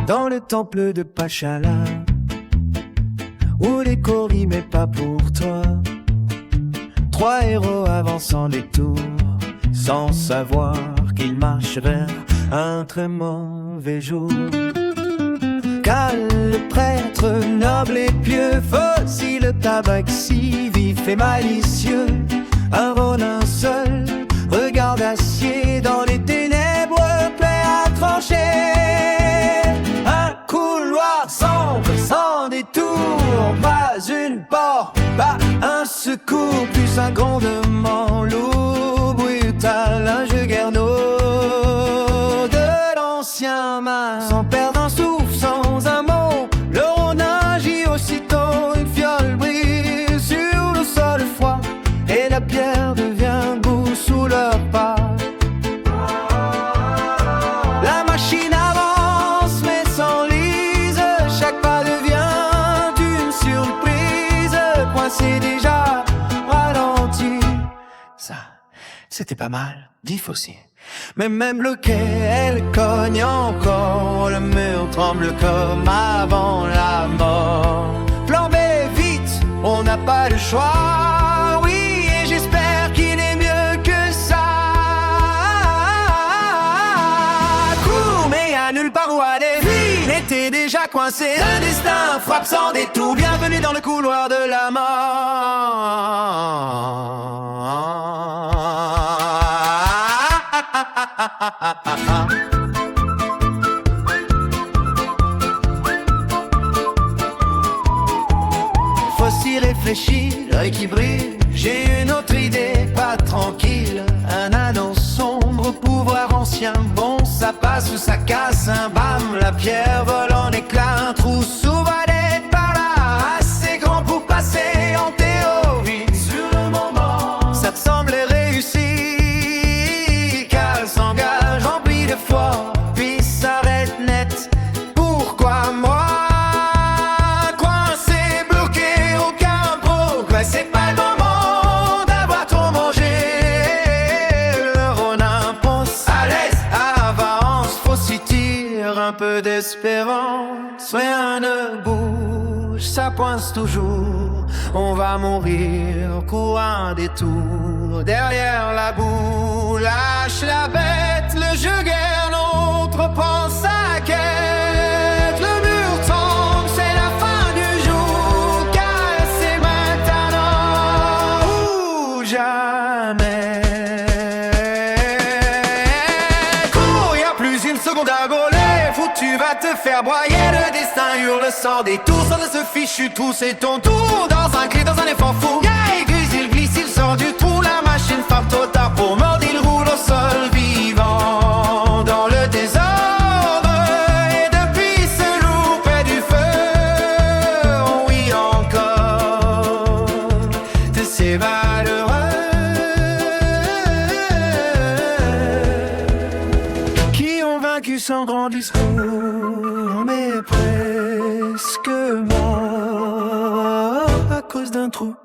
dans le temple de Pachala, où les coris mais pas pour toi. Trois héros avançant des tours, sans savoir qu'ils marchent vers un très mauvais jour. Car le prêtre noble et pieux, faucille le tabac si vif et malicieux. Un ronin seul, regard d'acier dans les ténèbres, prêt à trancher. Un couloir sombre, sans détour, pas une porte, pas un secours, plus un grondement lourd, brutal, un jeu guernaud de l'ancien main. Sans perdre un souffle, sans un mot, le ronin agit aussitôt. Une fiole brille sur le sol froid, et la pierre devient boue sous leurs pas. La machine avance mais s'enlise, chaque pas devient une surprise. Coincé déjà, ralenti, ça, c'était pas mal, vif aussi. Mais même le quai, elle cogne encore, le mur tremble comme avant la mort. Flambez vite, on n'a pas le choix, oui, et j'espère qu'il est mieux que ça. Cours, mais y'a nulle part où aller, il était déjà coincé. Le destin frappe sans détour, bienvenue dans le couloir de la mort. Faut s'y réfléchir, l'œil qui brille. J'ai une autre idée, pas tranquille. Un anneau sombre, pouvoir ancien. Bon, ça passe ou ça casse, un bam. La pierre vole en éclats, un trou s'ouvre par là. Assez grand pour passer en théorie. Sur le moment, ça te semblait réussi. Qu'elle s'engage, remplie de foi, puis s'arrête net. Pourquoi moi? Coincé, bloqué, aucun progrès. C'est pas le moment d'avoir trop mangé. Le ronin pense à l'aise, avance. Faut s'y tirer un peu d'espérance. Rien ne bouge, ça pointe toujours. On va mourir, cours un détour. Derrière la boue, lâche la bête. Le jeu guerre, l'autre prend sa quête. Le mur tombe, c'est la fin du jour. Car c'est maintenant ou jamais. Cours, y'a plus une seconde à gauler. Fou, tu vas te faire broyer. Le destin hurle sans détour. Sans de ce fichu trou, c'est ton tour. Dans un cri, dans un effort fou. Aiguise, il glisse, il sort du trou. La machine frappe trop tard pour mordre. Il roule au sol vivant dans le désordre. Et depuis ce loup près du feu, oh oui encore, de ces malheureux qui ont vaincu sans grand discours, mais presque mort à cause d'un trou.